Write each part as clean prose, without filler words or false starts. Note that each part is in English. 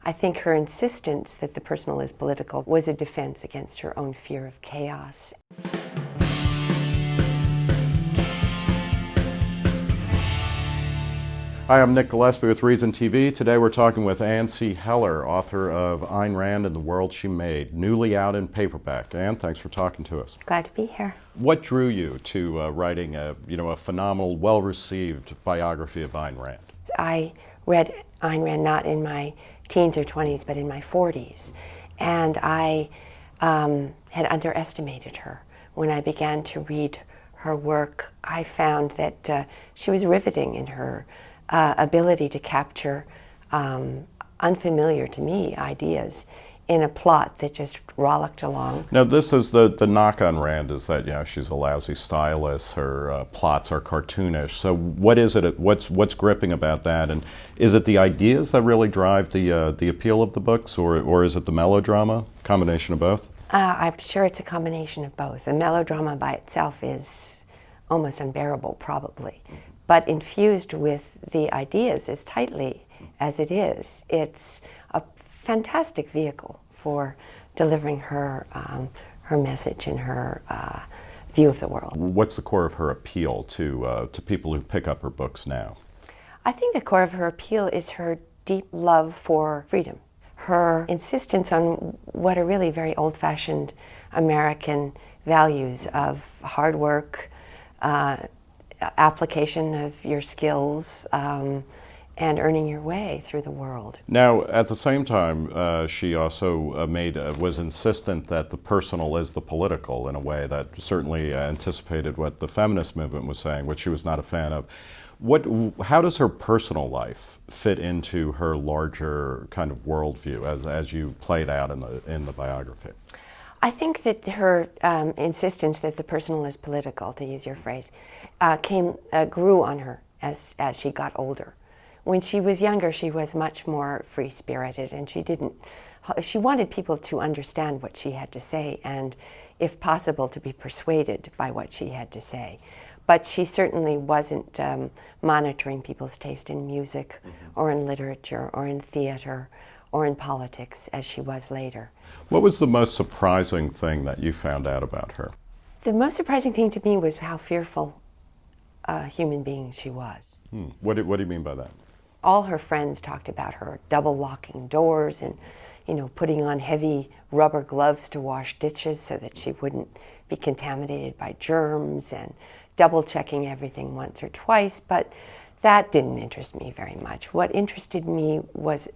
I think her insistence that the personal is political was a defense against her own fear of chaos. Hi, I'm Nick Gillespie with Reason TV. Today we're talking with Ann C. Heller, author of Ayn Rand and the World She Made, newly out in paperback. Ann, thanks for talking to us. Glad to be here. What drew you to writing a phenomenal, well-received biography of Ayn Rand? I read Ayn Rand not in my teens or 20s, but in my 40s. And I had underestimated her. When I began to read her work, I found that she was riveting in her ability to capture unfamiliar to me ideas in a plot that just rollicked along. Now, this is the knock on Rand, is that she's a lousy stylist. Her plots are cartoonish. So what is it? What's gripping about that? And is it the ideas that really drive the appeal of the books, or is it the melodrama? Combination of both? I'm sure it's a combination of both. The melodrama by itself is almost unbearable, probably. But infused with the ideas as tightly as it is, it's a fantastic vehicle for delivering her her message and her view of the world. What's the core of her appeal to people who pick up her books now? I think the core of her appeal is her deep love for freedom. Her insistence on what are really very old-fashioned American values of hard work, application of your skills, and earning your way through the world. Now, at the same time, she also was insistent that the personal is the political, in a way that certainly anticipated what the feminist movement was saying, which she was not a fan of. How does her personal life fit into her larger kind of worldview, as you played out in the biography? I think that her insistence that the personal is political, to use your phrase, grew on her as she got older. When she was younger, she was much more free-spirited, and she wanted people to understand what she had to say, and if possible, to be persuaded by what she had to say. But she certainly wasn't monitoring people's taste in music, or in literature, or in theater, or in politics, as she was later. What was the most surprising thing that you found out about her? The most surprising thing to me was how fearful a human being she was. What do you mean by that? All her friends talked about her double locking doors and, putting on heavy rubber gloves to wash dishes so that she wouldn't be contaminated by germs, and double checking everything once or twice, but that didn't interest me very much. What interested me was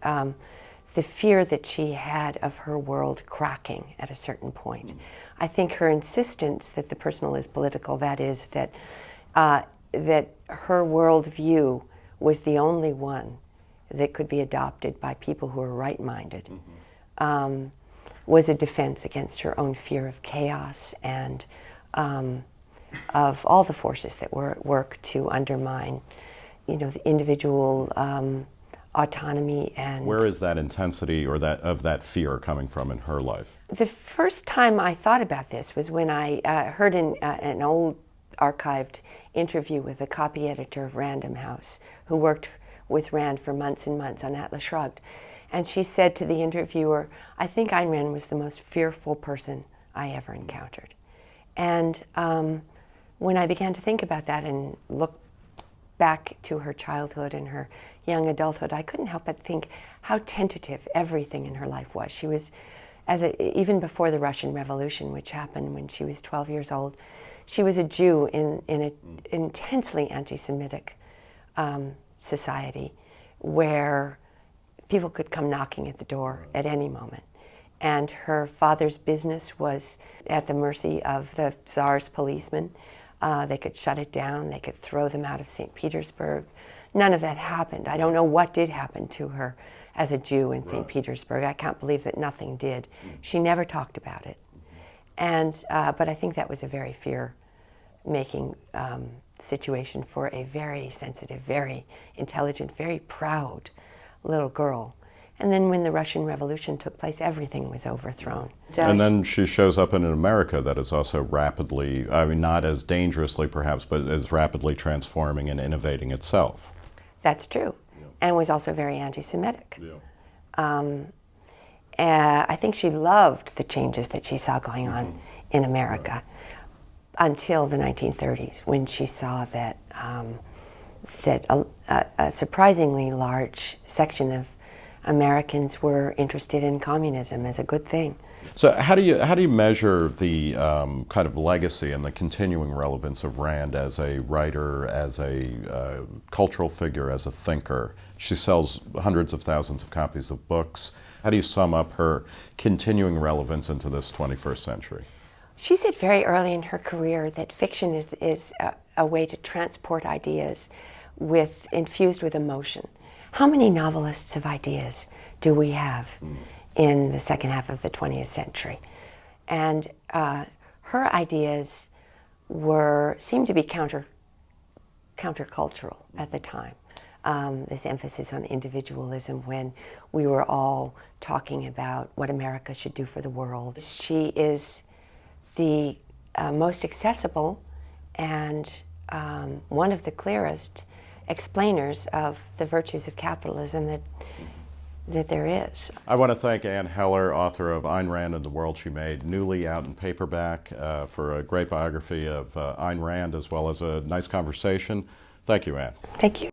the fear that she had of her world cracking at a certain point. I think her insistence that the personal is political, that is, that her worldview was the only one that could be adopted by people who are right-minded, was a defense against her own fear of chaos and of all the forces that were at work to undermine, the individual autonomy. And where is that intensity or that fear coming from in her life? The first time I thought about this was when I heard an old archived interview with a copy editor of Random House, who worked with Rand for months and months on Atlas Shrugged. And she said to the interviewer, "I think Ayn Rand was the most fearful person I ever encountered." And when I began to think about that and look back to her childhood and her young adulthood, I couldn't help but think how tentative everything in her life was. She was, even before the Russian Revolution, which happened when she was 12 years old, she was a Jew in an intensely anti-Semitic society where people could come knocking at the door at any moment. And her father's business was at the mercy of the Tsarist policemen. They could shut it down, they could throw them out of St. Petersburg. None of that happened. I don't know what did happen to her as a Jew in St. Petersburg. I can't believe that nothing did. She never talked about it. And but I think that was a very fear-making situation for a very sensitive, very intelligent, very proud little girl. And then when the Russian Revolution took place, everything was overthrown. And then she shows up in an America that is also rapidly, not as dangerously perhaps, but is rapidly transforming and innovating itself. That's true. Yeah. And was also very anti-Semitic. Yeah. I think she loved the changes that she saw going on in America until the 1930s, when she saw that that a surprisingly large section of Americans were interested in communism as a good thing. So how do you measure the kind of legacy and the continuing relevance of Rand as a writer, as a cultural figure, as a thinker? She sells hundreds of thousands of copies of books. How do you sum up her continuing relevance into this 21st century? She said very early in her career that fiction is a way to transport ideas infused with emotion. How many novelists of ideas do we have in the second half of the 20th century? And her ideas seemed to be countercultural at the time. This emphasis on individualism when we were all talking about what America should do for the world. She is the most accessible and one of the clearest explainers of the virtues of capitalism that there is. I want to thank Ann Heller, author of Ayn Rand and the World She Made, newly out in paperback, for a great biography of Ayn Rand, as well as a nice conversation. Thank you, Ann. Thank you.